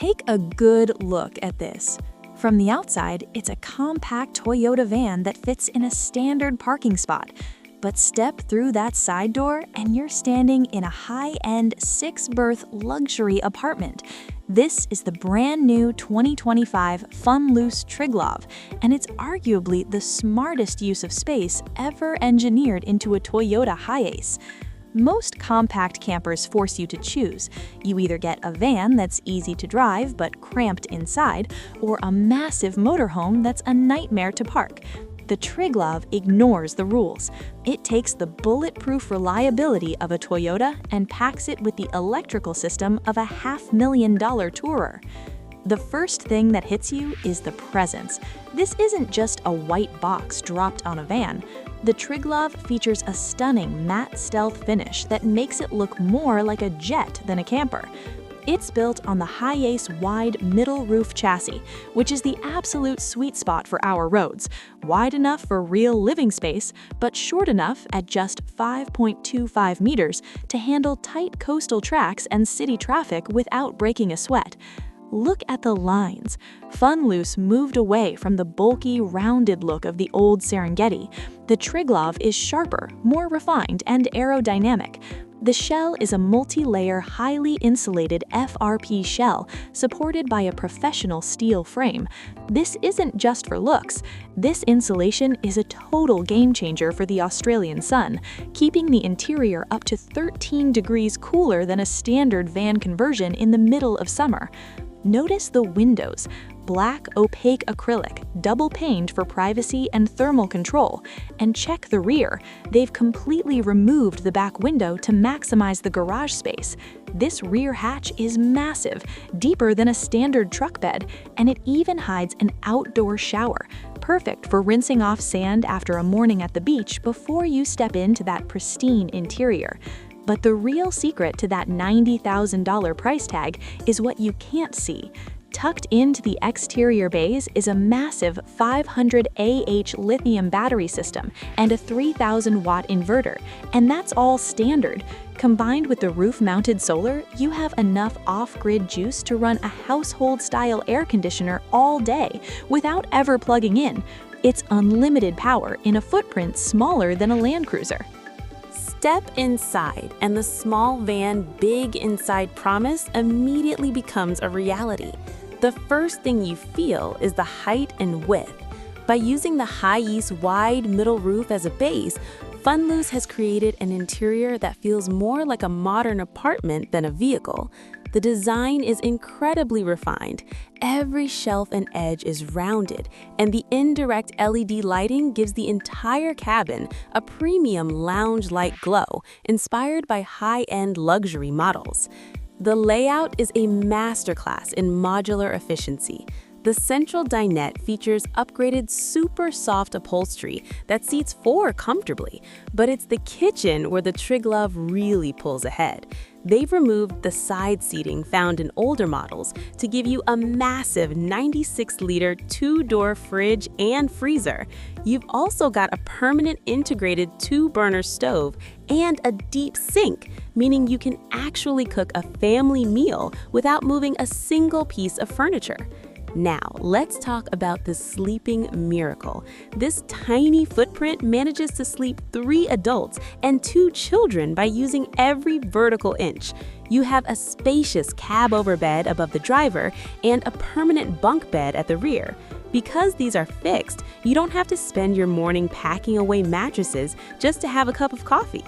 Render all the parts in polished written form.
Take a good look at this. From the outside, it's a compact Toyota van that fits in a standard parking spot. But step through that side door and you're standing in a high-end 6-berth luxury apartment. This is the brand new 2025 Funluce Triglav, and it's arguably the smartest use of space ever engineered into a Toyota Hiace. Most compact campers force you to choose. You either get a van that's easy to drive but cramped inside, or a massive motorhome that's a nightmare to park. The Triglav ignores the rules. It takes the bulletproof reliability of a Toyota and packs it with the electrical system of a $500,000 tourer. The first thing that hits you is the presence. This isn't just a white box dropped on a van. The Triglav features a stunning matte stealth finish that makes it look more like a jet than a camper. It's built on the Hiace wide middle roof chassis, which is the absolute sweet spot for our roads. Wide enough for real living space, but short enough at just 5.25 meters to handle tight coastal tracks and city traffic without breaking a sweat. Look at the lines. Funluce moved away from the bulky, rounded look of the old Serengeti. The Triglav is sharper, more refined, and aerodynamic. The shell is a multi-layer, highly insulated FRP shell supported by a professional steel frame. This isn't just for looks. This insulation is a total game changer for the Australian sun, keeping the interior up to 13 degrees cooler than a standard van conversion in the middle of summer. Notice the windows. Black, opaque acrylic, double-paned for privacy and thermal control. And check the rear. They've completely removed the back window to maximize the garage space. This rear hatch is massive, deeper than a standard truck bed, and it even hides an outdoor shower, perfect for rinsing off sand after a morning at the beach before you step into that pristine interior. But the real secret to that $90,000 price tag is what you can't see. Tucked into the exterior bays is a massive 500 lithium battery system and a 3,000-watt inverter, and that's all standard. Combined with the roof-mounted solar, you have enough off-grid juice to run a household-style air conditioner all day without ever plugging in. It's unlimited power in a footprint smaller than a Land Cruiser. Step inside, and the small van big inside promise immediately becomes a reality. The first thing you feel is the height and width. By using the Hiace wide middle roof as a base, Funluce has created an interior that feels more like a modern apartment than a vehicle. The design is incredibly refined. Every shelf and edge is rounded, and the indirect LED lighting gives the entire cabin a premium lounge-like glow, inspired by high-end luxury models. The layout is a masterclass in modular efficiency. The central dinette features upgraded super soft upholstery that seats 4 comfortably, but it's the kitchen where the Triglav really pulls ahead. They've removed the side seating found in older models to give you a massive 96-liter 2-door fridge and freezer. You've also got a permanent integrated 2-burner stove and a deep sink, meaning you can actually cook a family meal without moving a single piece of furniture. Now, let's talk about the sleeping miracle. This tiny footprint manages to sleep 3 adults and 2 children by using every vertical inch. You have a spacious cab-over bed above the driver and a permanent bunk bed at the rear. Because these are fixed, you don't have to spend your morning packing away mattresses just to have a cup of coffee.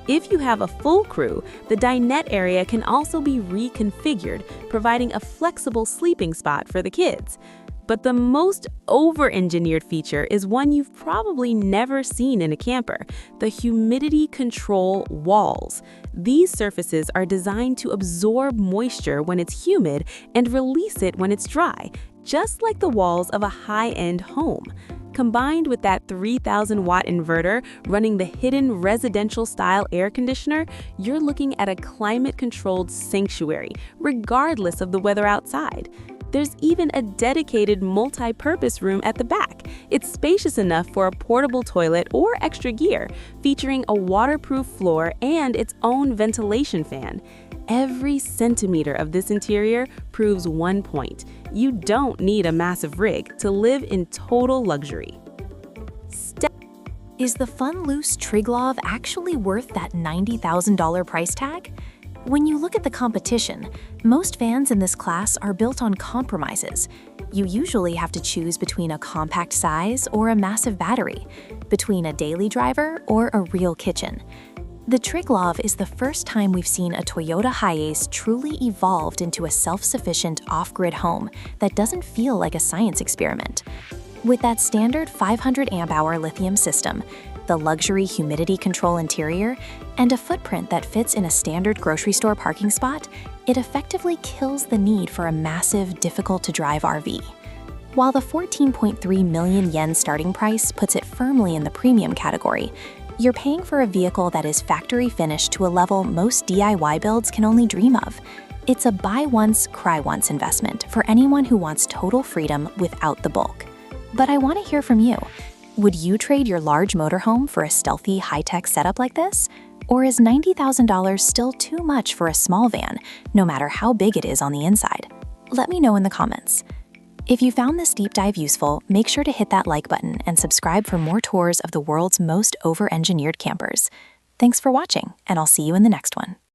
If you have a full crew, the dinette area can also be reconfigured, providing a flexible sleeping spot for the kids. But the most over-engineered feature is one you've probably never seen in a camper: the humidity control walls. These surfaces are designed to absorb moisture when it's humid and release it when it's dry, just like the walls of a high-end home. Combined with that 3,000-watt inverter running the hidden residential-style air conditioner, you're looking at a climate-controlled sanctuary, regardless of the weather outside. There's even a dedicated multi-purpose room at the back. It's spacious enough for a portable toilet or extra gear, featuring a waterproof floor and its own ventilation fan. Every centimeter of this interior proves one point: you don't need a massive rig to live in total luxury. Is the Funluce Triglav actually worth that $90,000 price tag? When you look at the competition, most vans in this class are built on compromises. You usually have to choose between a compact size or a massive battery, between a daily driver or a real kitchen. The Triglav is the first time we've seen a Toyota Hiace truly evolved into a self-sufficient off-grid home that doesn't feel like a science experiment. With that standard 500 amp-hour lithium system, the luxury humidity control interior, and a footprint that fits in a standard grocery store parking spot, it effectively kills the need for a massive, difficult-to-drive RV. While the 14.3 million yen starting price puts it firmly in the premium category, you're paying for a vehicle that is factory finished to a level most DIY builds can only dream of. It's a buy once, cry once investment for anyone who wants total freedom without the bulk. But I want to hear from you. Would you trade your large motorhome for a stealthy, high-tech setup like this? Or is $90,000 still too much for a small van, no matter how big it is on the inside? Let me know in the comments. If you found this deep dive useful, make sure to hit that like button and subscribe for more tours of the world's most over-engineered campers. Thanks for watching, and I'll see you in the next one.